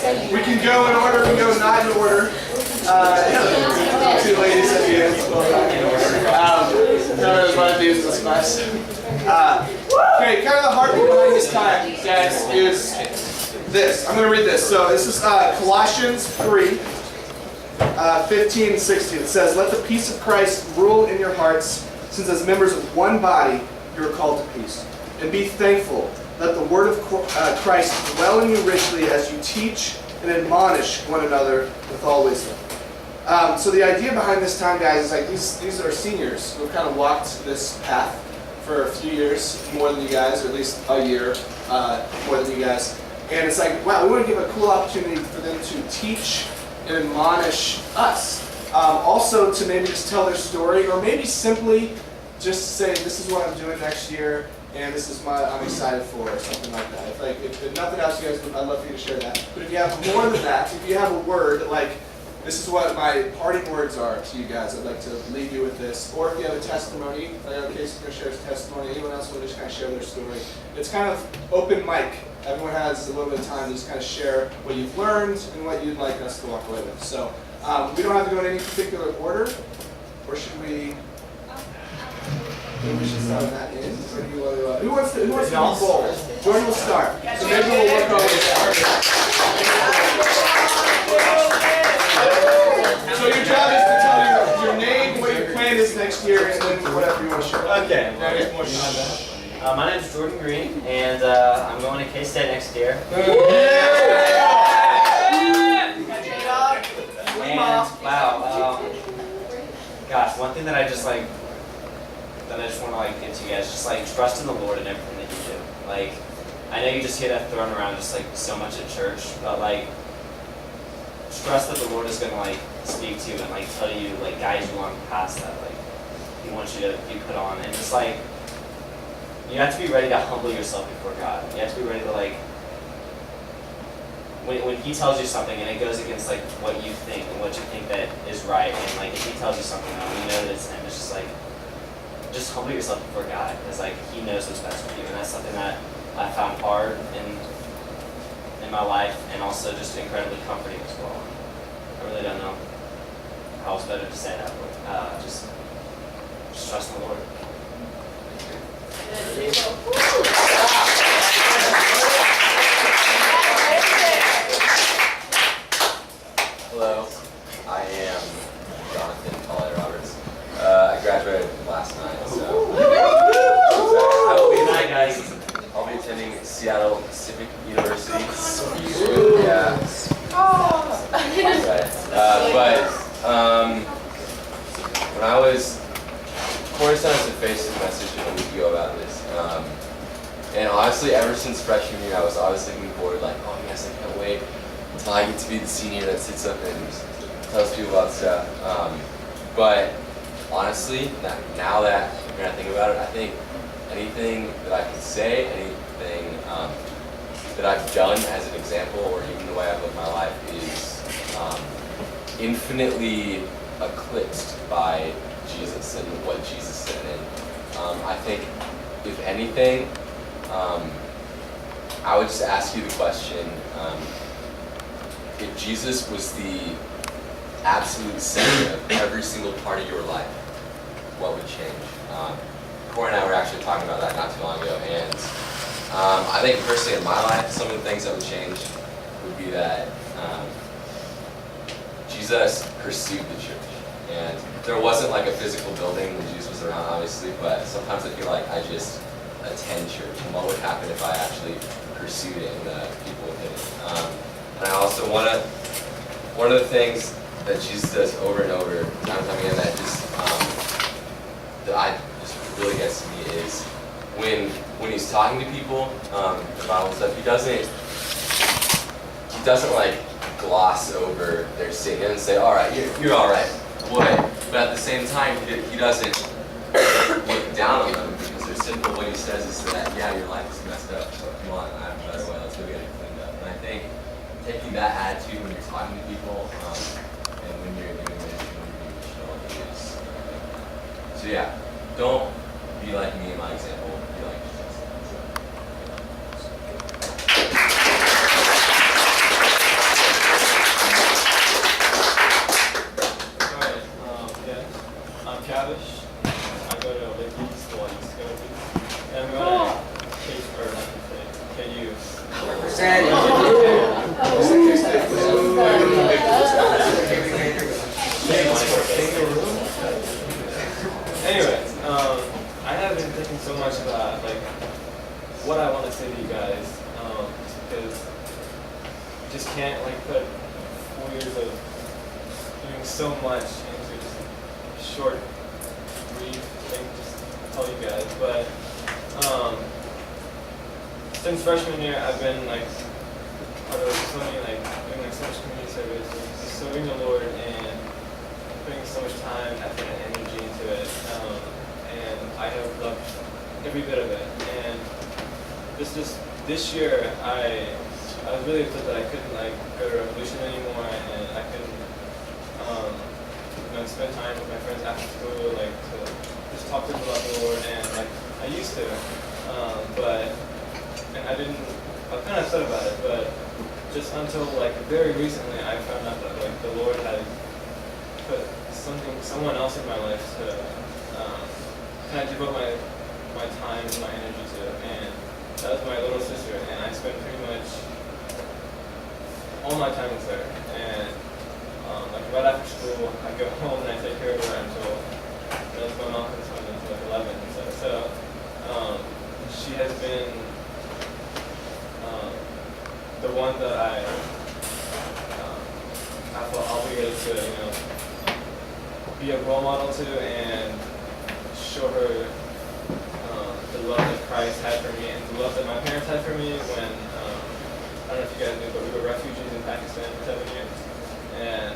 We can go in order, we can go not in order. Two ladies at the end. There's one of these, that's nice. Okay, kind of the heartbeat behind this time, guys, is this. I'm going to read this. So this is Colossians 3, 15 and 16. It says, "Let the peace of Christ rule in your hearts, since as members of one body you are called to peace. And be thankful. Let the word of Christ dwell in you richly as you teach and admonish one another with all wisdom." So the idea behind this time, guys, is like these are seniors who have kind of walked this path for a few years more than you guys, or at least a year more than you guys. And it's like, wow, we want to give a cool opportunity for them to teach and admonish us. Also to maybe just tell their story, or maybe simply just say, this is what I'm doing next year, and this is what I'm excited for, or something like that. If nothing else, you guys, I'd love for you to share that. But if you have more than that, if you have a word, like, this is what my parting words are to you guys, I'd like to leave you with this. Or if you have a testimony, like Casey's going to share his testimony, anyone else will just kind of share their story. It's kind of open mic. Everyone has a little bit of time to just kind of share what you've learned and what you'd like us to walk away with. So we don't have to go in any particular order, or should we? Maybe we should start on that end. Or do you want to, who wants to be bold? Jordan will start. So maybe we'll work our way down. So your job is to tell your name, what your plan is next year, and then whatever you want to share. Okay. My name is Jordan Green, and I'm going to K-State next year. And wow, gosh, one thing that I just want to give to you guys, just trust in the Lord in everything that you do. I know you just hear that thrown around just so much at church, but trust that the Lord is going to speak to you and tell you, guide you along past that. He wants you to be put on, and just you have to be ready to humble yourself before God. You have to be ready to when He tells you something and it goes against what you think and what you think that is right, and if He tells you something and you know that it's Him, it's just humble yourself before God, because He knows what's best for you, and that's something that I found hard in my life, and also just incredibly comforting as well. I really don't know how else better to say that, but just trust in the Lord. Hello, I am Jonathan Paulette Roberts. I graduated last night, so I'll be attending Seattle Pacific University. Yeah. When I was, Cornerstone has a Facebook message a week ago about this, and honestly, ever since freshman year, I was always looking forward, oh yes, I can't wait until I get to be the senior that sits up and tells people about stuff. But honestly, now that when I think about it, I think anything that I can say, anything that I've done as an example, or even the way I've lived my life, is infinitely eclipsed by Jesus and what Jesus said. And I think, if anything, I would just ask you the question, if Jesus was the absolute center of every single part of your life, what would change? Corey and I were actually talking about that not too long ago, and I think personally in my life, some of the things that would change would be that Jesus pursued the church. And there wasn't a physical building when Jesus was around, obviously, but sometimes I feel like I just attend church, and what would happen if I actually pursued it and the people did it. And I also one of the things that Jesus does over and over, time and time again, that really gets to me is when he's talking to people, the Bible stuff, he doesn't gloss over their sin. He doesn't say, all right, you're all right. But at the same time, he doesn't look down on them because they're sinful. What he says is that, yeah, your life is messed up, but come on, I have a better way, let's go get it cleaned up. And I think taking that attitude when you're talking to people, and when you're doing ministry, when you're doing missional, is so yeah, don't be like me in my example, be like Jesus. just can't like put 4 years of doing so much into just a short, brief thing just to tell you guys. But since freshman year, I've been like part of so many like doing like so much community service, like, serving the Lord, and putting so much time, effort, and energy into it. And I have loved every bit of it. And this year, I was really upset that I couldn't like go to Revolution anymore, and I couldn't spend time with my friends after school, like to just talk to them about the Lord, and like I used to. And I was kind of upset about it, but just until like very recently, I found out that like the Lord had put someone else in my life to kind of devote my time and my energy to, and that was my little sister, and I spent pretty much all my time with her. And like right after school, I go home and I take care of her until that's going on until like 11 and stuff. So she has been the one that I felt obligated to, be a role model to, and show her the love that Christ had for me and the love that my parents had for me when, I don't know if you guys knew, but we were refugees in Pakistan for 7 years. And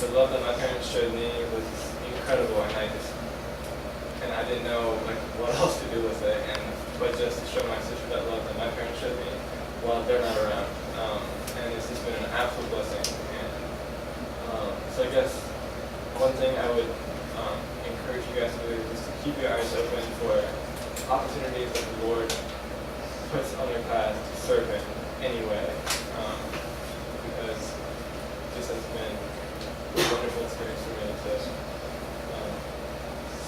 the love that my parents showed me was incredible, and I didn't know like what else to do with it, but just to show my sister that love that my parents showed me while they're not around. And it's just been an absolute blessing. And so I guess one thing I would encourage you guys to do is just to keep your eyes open for opportunities that the Lord puts on your path to serve Him anyway, because this has been a wonderful experience for me to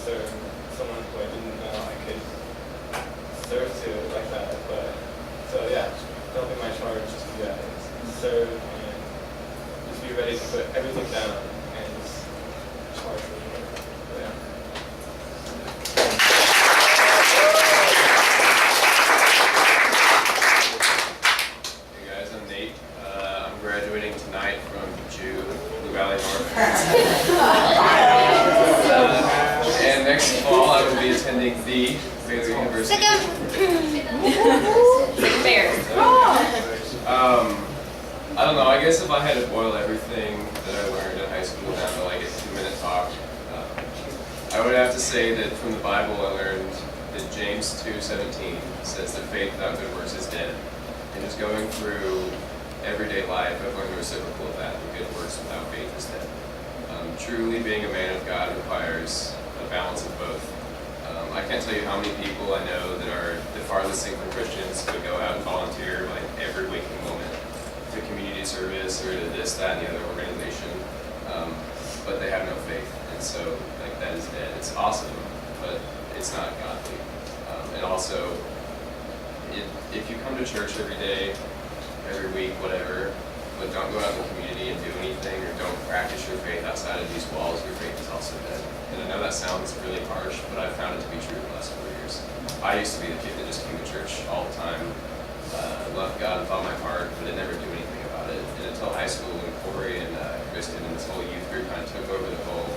serve someone who I didn't know I could serve to like that. But so yeah, that'll be my charge to you guys: serve and just be ready to put everything down and just charge for the Lord. So, yeah. Tonight from Jew, Blue Valley North. And next fall I will be attending the Baylor University. I don't know, I guess if I had to boil everything that I learned in high school down to like a 2-minute talk, I would have to say that from the Bible I learned that James 2:17 says that faith without good works is dead. And just going through everyday life, I've learned the reciprocal of that. The good works without faith is dead. Truly being a man of God requires a balance of both. I can't tell you how many people I know that are the farthest thing from Christians who go out and volunteer like every waking moment to community service or to this, that, and the other organization, but they have no faith, and so like that is dead. It's awesome, but it's not godly. And also, if you come to church every day, every week, whatever, but don't go out in the community and do anything, or don't practice your faith outside of these walls, your faith is also dead. And I know that sounds really harsh, but I've found it to be true the last 4 years. I used to be the kid that just came to church all the time, loved God with all my heart, but did never do anything about it. And until high school, when Corey and Kristen and this whole youth group kind of took over the whole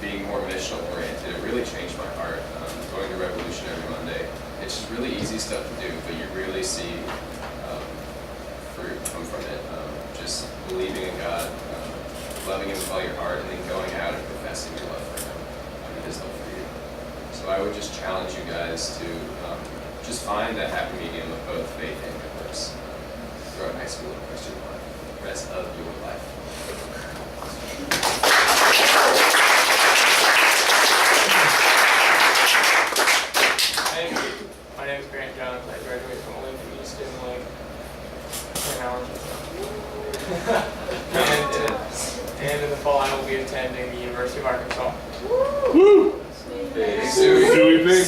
being more missional oriented, it really changed my heart. Going to Revolution every Monday, it's just really easy stuff to do, but you really see fruit come from it. Just believing in God, loving Him with all your heart, and then going out and professing your love for Him, His love for you. So I would just challenge you guys to just find that happy medium of both faith and good works throughout high school and Christian life, the rest of your life. Hey, my name is Grant Jones. I graduated from Olympia East in like 10 hours or so. And in the fall, I will be attending the University of Arkansas. Woo! Big Suey big.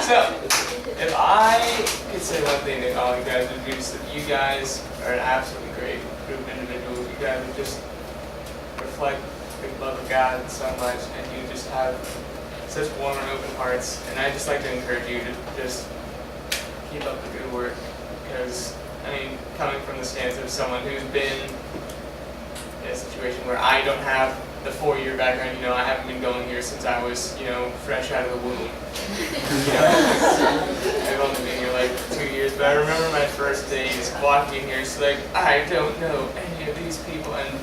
So, if I could say one thing to all you guys, would be just that you guys are an absolutely great group of individuals. You guys would just reflect the love of God so much, and you just have such warm and open hearts. And I'd just like to encourage you to just keep up the good work, because, I mean, the stance of someone who's been in a situation where I don't have the 4-year background. You know, I haven't been going here since I was, you know, fresh out of the womb. You know, I've only been here like 2 years, but I remember my first days walking in here. It's like, I don't know any of these people, and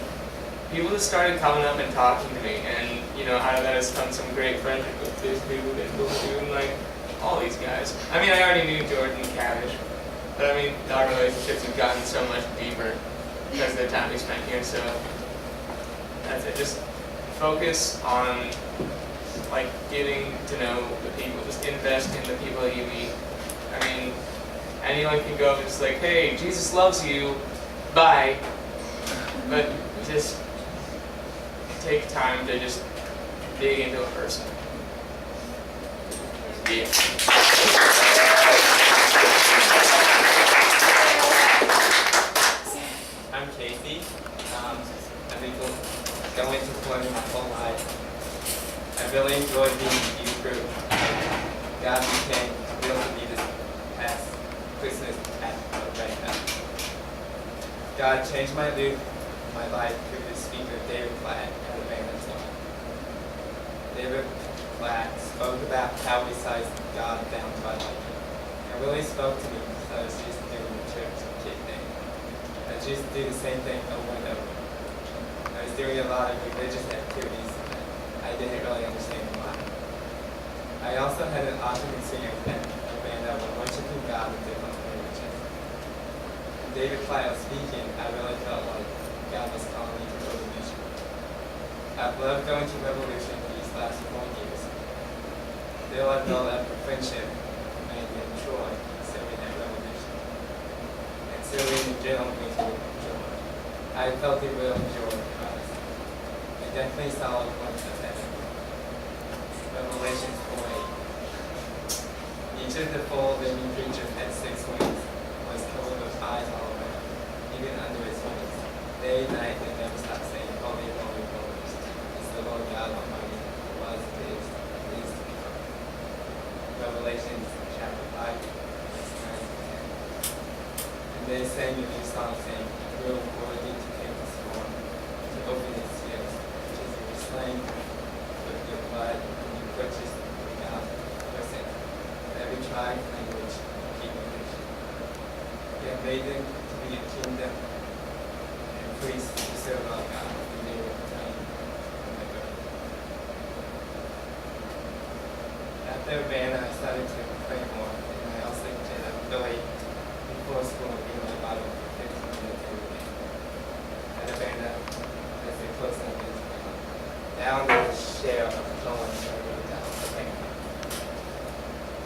people just started coming up and talking to me, and you know, out of that has come some great friendship with this dude and Blue and like all these guys. I mean, I already knew Jordan and Cavish, but I mean, our relationships have gotten so much deeper because of the time we spent here. So that's it. Just focus on like getting to know the people. Just invest in the people that you meet. I mean, anyone can go just like, hey, Jesus loves you, bye. But just take time to just dig into a person. Yeah. I'm Casey. I've been going to Columbia my whole life. I really enjoyed being in the youth group. God became real to me this past Christmas at Rebecca. God changed my life through the speaker David Platt at the Vanderbilt. David Platt spoke about how we size God down to our life. It really spoke to me because I was used to doing the church kid thing. I used to do the same thing over and over. I was doing a lot of religious activities that I didn't really understand why. I also had an awesome experience at a band that was worshiping God in different languages. When David Platt was speaking, I really felt like God was calling me to Revolution. I've loved going to Revolution these last 4 years. There I've built up a friendship and joy serving at Revolution. And serving in general brings me joy. I felt a real joy in Christ. I definitely saw a glimpse of heaven. Revelation 4:8. Each of the 4 living creatures had 6 wings, was covered with eyes all around, even under its wings. Day and night they never stop saying, Holy, holy, holy is the Lord God Almighty, who was, is to come. Revelation chapter 5, verse 9 to 10. And they sang a new song saying, You are worthy to take the storm, to open its seals, which is you were slain with your blood, and you purchased with God your sin. Every tribe, language, people, nation. You have made them to be a kingdom and priests to serve our God, and they will return from the earth. After a band, I started to pray more, and I also did a really before school reading my Bible for 15 minutes every day. At a band, as they close up is now I'm going to share a poem that I wrote down. Okay.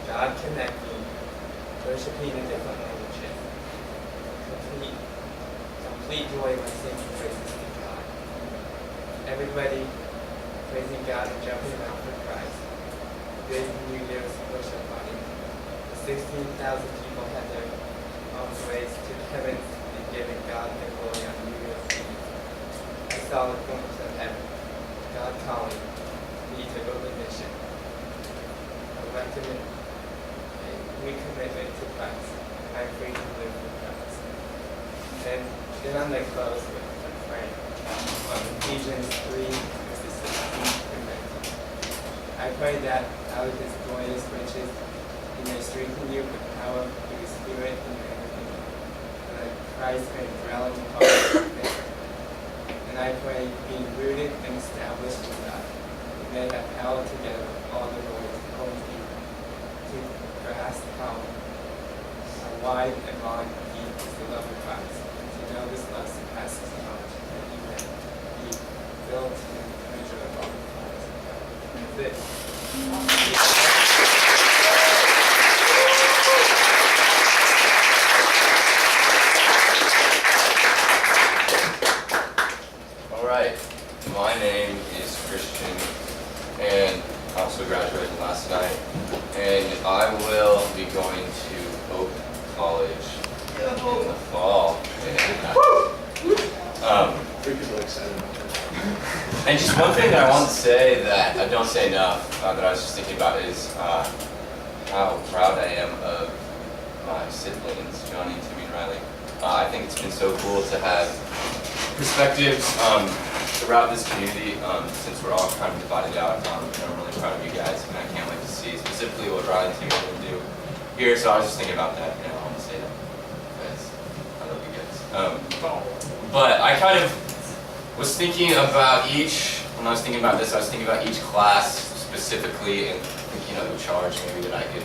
God connect me, worshiping in different languages. Complete joy when singing praises to God. Everybody praising God and jumping around for Christ. Big New Year's worship party. The 16,000 people had their arms raised to heaven and giving God the glory on New Year's Eve. I saw the glimpse of heaven. God calling me to go to mission. A recommitment to Christ. I'm free to live for Christ. And then I'm going to close with a prayer on Ephesians 3, verses 16 through 19. I pray that out of his glorious riches he may strengthen you with power through his Spirit in your inner being, so that Christ may dwell in your heart. And I pray, being rooted and established in God, you may have power together with all the Lord's holy people to grasp how wide and long and deep is the love of Christ, and to know this love surpasses knowledge, that you may be filled to the measure of all the fullness of God. That's it. Alright, my name is Christian, and I also graduated last night, and I will be going to Oak College in the fall. And just one thing that I want to say that I don't say enough, that I was just thinking about is how proud I am of my siblings, Johnny, Timmy, and Riley. I think it's been so cool to have perspectives throughout this community since we're all kind of divided out. And I'm really proud of you guys, and I can't wait to see specifically what Riley and Tim are going to do here. So I was just thinking about that, I want to say that because I love you guys. But I kind of was thinking about when I was thinking about this, I was thinking about each class specifically and thinking of a charge maybe that I could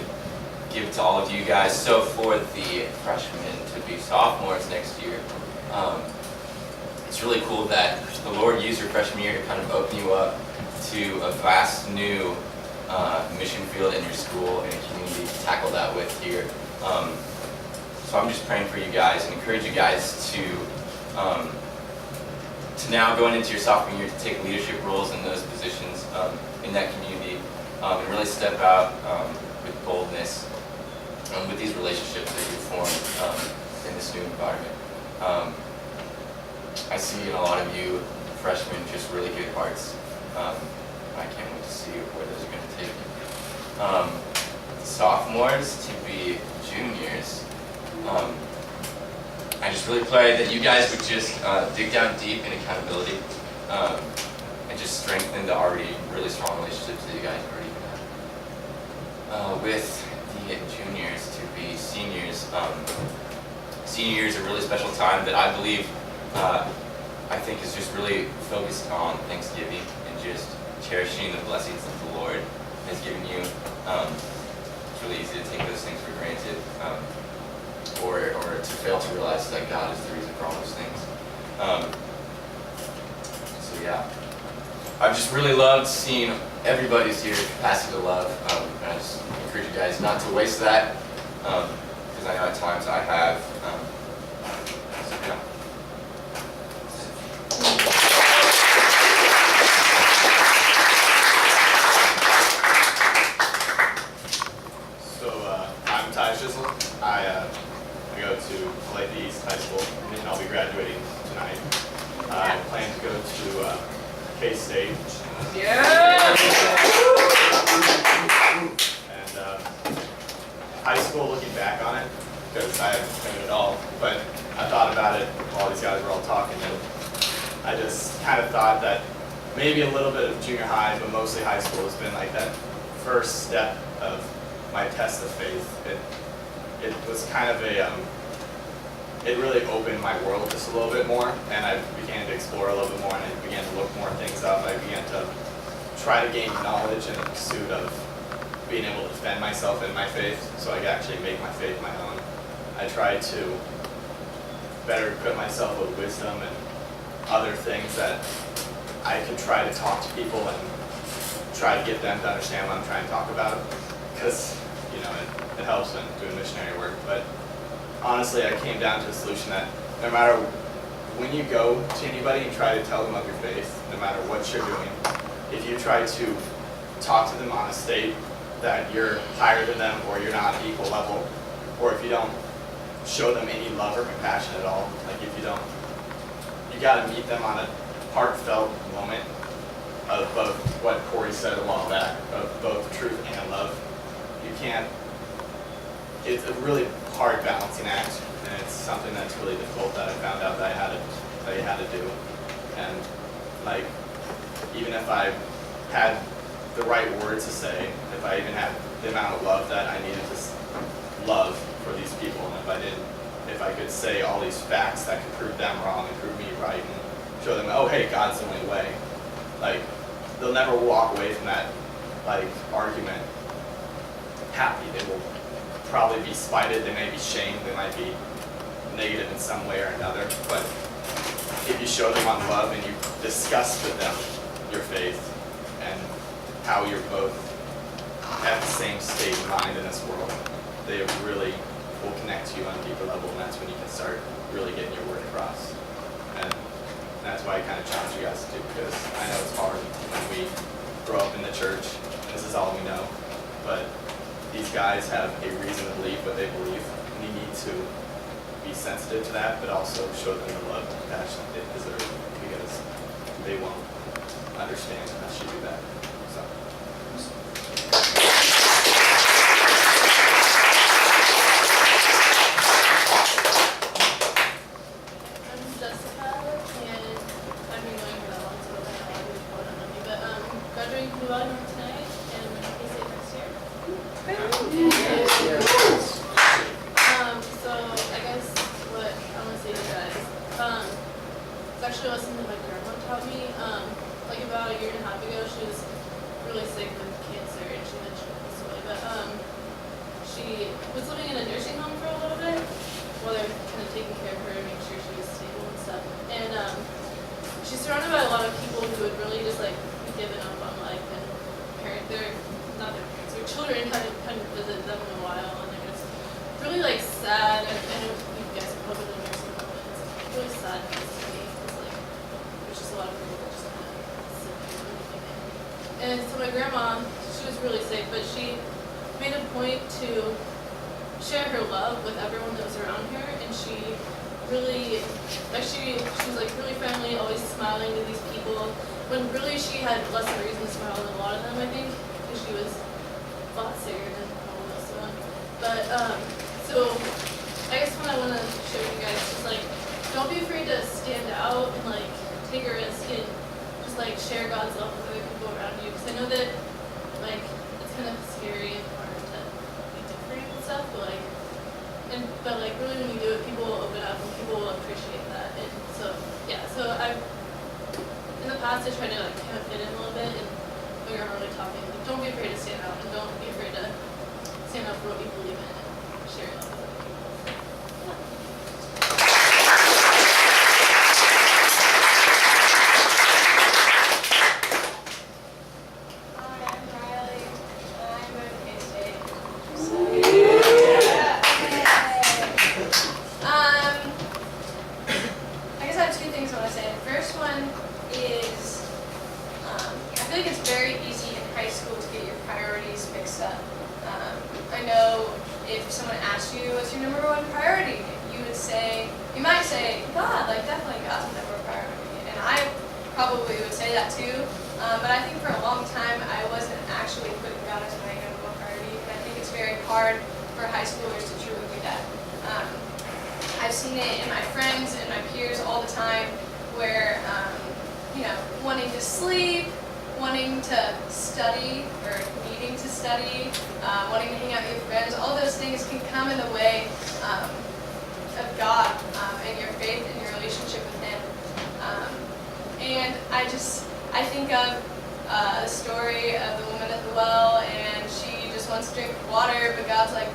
give to all of you guys. So for the freshmen to be sophomores next year, it's really cool that the Lord used your freshman year to kind of open you up to a vast new mission field in your school and a community to tackle that with here. So I'm just praying for you guys and encourage you guys to now going into your sophomore year to take leadership roles in those positions in that community and really step out with boldness with these relationships that you formed in this new environment. I see in a lot of you freshmen just really good hearts. I can't wait to see where those are going to take you. Sophomores to be juniors. I just really pray that you guys would just dig down deep in accountability and just strengthen the already really strong relationships that you guys already have. With the juniors to be seniors, senior year is a really special time that I believe, I think is just really focused on Thanksgiving and just cherishing the blessings that the Lord has given you. It's really easy to take those things for granted. Or to fail to realize that God is the reason for all those things. So yeah, I've just really loved seeing everybody's here capacity to love. And I just encourage you guys not to waste that, because I know at times I have. So yeah. So I'm Ty Schisel. I go to Olathe East High School, and I'll be graduating tonight. I plan to go to K-State. Yeah! And high school, looking back on it, because I haven't been at all, but I thought about it while these guys were all talking, and I just kind of thought that maybe a little bit of junior high, but mostly high school has been like that first step of my test of faith. It was kind of it really opened my world just a little bit more, and I began to explore a little bit more, and I began to look more things up. I began to try to gain knowledge in the pursuit of being able to defend myself in my faith, so I could actually make my faith my own. I tried to better equip myself with wisdom and other things that I can try to talk to people and try to get them to understand what I'm trying to talk about, because it helps when doing missionary work. But honestly, I came down to the solution that no matter when you go to anybody and try to tell them of your faith, no matter what you're doing, if you try to talk to them on a state that you're higher than them or you're not equal level, or if you don't show them any love or compassion at all, like if you don't, you got to meet them on a heartfelt moment of both what Corey said a while back, of both truth and love. You can't, it's a really hard balancing act, and it's something that's really difficult that I found out that I had to do. And like, even if I had the right words to say, if I even had the amount of love that I needed to love for these people, and if I could say all these facts that could prove them wrong and prove me right, and show them, oh hey, God's the only way, like, they'll never walk away from that argument happy. They will probably be spited, they may be shamed, they might be negative in some way or another, but if you show them on love and you discuss with them your faith and how you're both at the same state of mind in this world, they really will connect to you on a deeper level, and that's when you can start really getting your word across. And that's why I kind of challenge you guys to do, because I know it's hard when we grow up in the church, and this is all we know, but these guys have a reason to believe what they believe, and you need to be sensitive to that, but also show them the love and compassion that they deserve, because they won't understand unless you do that. So. well enough tonight, and be safe next year. So I guess what I want to say to you guys, it's actually a lesson that my grandma taught me. Like about a year and a half ago, she was really sick with cancer, and she mentioned it this way, but she was living in a nursing home for a little bit while they were kind of taking care of her and making sure she was stable and stuff. And she's surrounded by a lot of people who would really just like be given up on life and not their parents, their children kind of visit them in a while, and they're just really like sad. And I know you guys have probably been in nursing home, and it's really sad to me because like there's just a lot of people that just kind of sit there and everything. And so my grandma, she was really sick, but she made a point to share her love with everyone that was around her, and she really, like she was like really friendly, always smiling to these people, when really she had less of a reason to smile than a lot of them, I think, because she was a lot sicker than probably most of them. But, so, I guess what I want to show you guys is like, don't be afraid to stand out and like, take a risk and just like share God's love with other people around you, because I know that, like, it's kind of scary and hard to be different and stuff, but like really when you do it, people will open up and people will appreciate that. And so yeah, so in the past I tried to like kind of fit in a little bit, and when you're really talking, like don't be afraid to stand out and don't be afraid to stand up for what you believe in and share love with other people. Hi, I'm Riley. I'm going to K-State. I guess I have two things I want to say. The first one is I feel like it's very easy in high school to get your priorities mixed up. I know if someone asked you what's your number one priority, you might say God, like definitely God's my number one priority. And I probably would say that too. But I think for a long time I wasn't actually putting God as my number one priority. And I think it's very hard for high schoolers to truly do that. I've seen it in my friends and my peers all the time where, wanting to sleep, wanting to study or needing to study, wanting to hang out with your friends, all those things can come in the way of God and your faith and your relationship with Him. And I think of the story of the woman at the well, and she just wants to drink water, but God's like,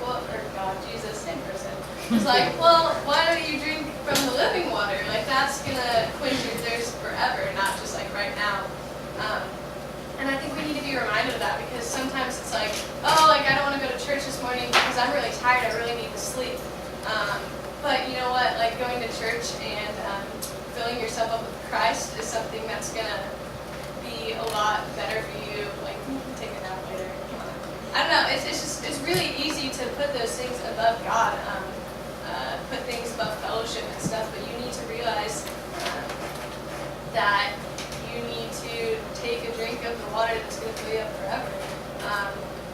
Jesus, same person. It's like, well, why don't you drink from the living water? Like, that's going to quench your thirst forever, not just like right now. And I think we need to be reminded of that, because sometimes it's like, I don't want to go to church this morning because I'm really tired, I really need to sleep. But you know what, like going to church and filling yourself up with Christ is something that's going to be a lot better for you. Like, you can take a nap later, come on. I don't know, it's really easy to put those things above God. Put things above fellowship and stuff, but you need to realize that you need to take a drink of the water that's going to fill you up forever.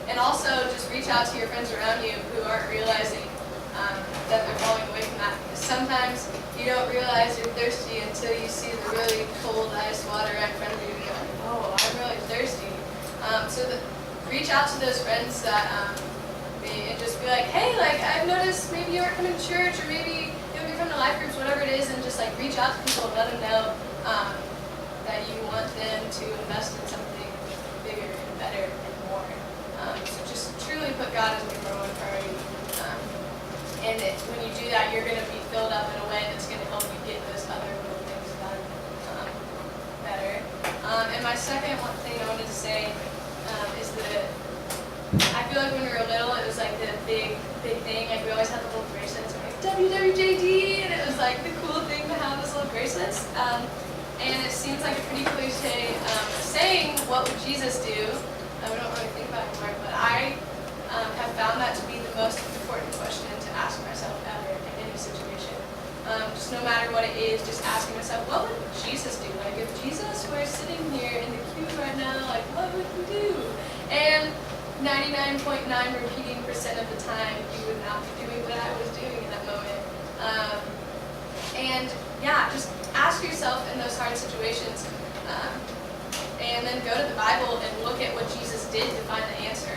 And also just reach out to your friends around you who aren't realizing that they're falling away from that. Because sometimes you don't realize you're thirsty until you see the really cold ice water right in front of you and you're like, oh, I'm really thirsty. Reach out to those friends that and just be like, hey, like I've noticed maybe you aren't coming to church, or maybe you don't come to life groups, whatever it is, and just like reach out to people and let them know that you want them to invest in something bigger and better and more. So just truly put God as your number one priority. And when you do that, you're going to be filled up in a way that's going to help you get those other little things done better. And my second one thing I wanted to say is that I feel like when we were little, it was like the big thing. Like we always had the little bracelets, like WWJD, and it was like the cool thing to have those little bracelets. And it seems like a pretty cliche saying, what would Jesus do? We don't really think about it anymore, but I have found that to be the most important question to ask myself ever in any situation. Just no matter what it is, just asking myself, what would Jesus do? Like if Jesus were sitting here in the cube right now, like what would he do? And 99.9% of the time, you would not be doing what I was doing in that moment. And yeah, just ask yourself in those hard situations, and then go to the Bible and look at what Jesus did to find the answer.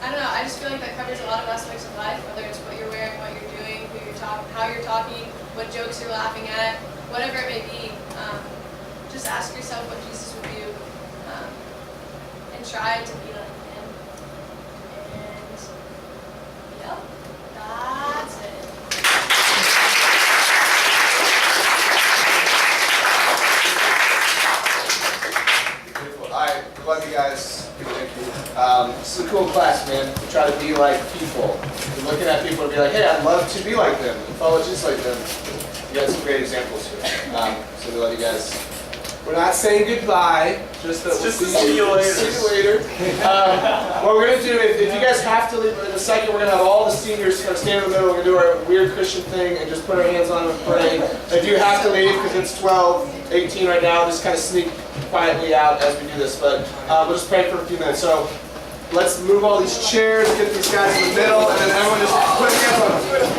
I don't know, I just feel like that covers a lot of aspects of life, whether it's what you're wearing, what you're doing, who you're talking, how you're talking, what jokes you're laughing at, whatever it may be. Just ask yourself what Jesus would do, and try to be like him. And, yep, that's it. Beautiful. All right, love you guys. Thank you. This is a cool class, man. We try to be like people. We're looking at people and be like, hey, I'd love to be like them and follow Jesus like them. You got some great examples here. So we love you guys. We're not saying goodbye, just that we'll see you later. What we're going to do, if you guys have to leave in a second, we're going to have all the seniors kind of stand in the middle. We're going to do our weird Christian thing and just put our hands on them and pray. If you have to leave, because it's 12, 18 right now, just kind of sneak quietly out as we do this. But we'll just pray for a few minutes. So let's move all these chairs, get these guys in the middle, and then everyone just put hands on them.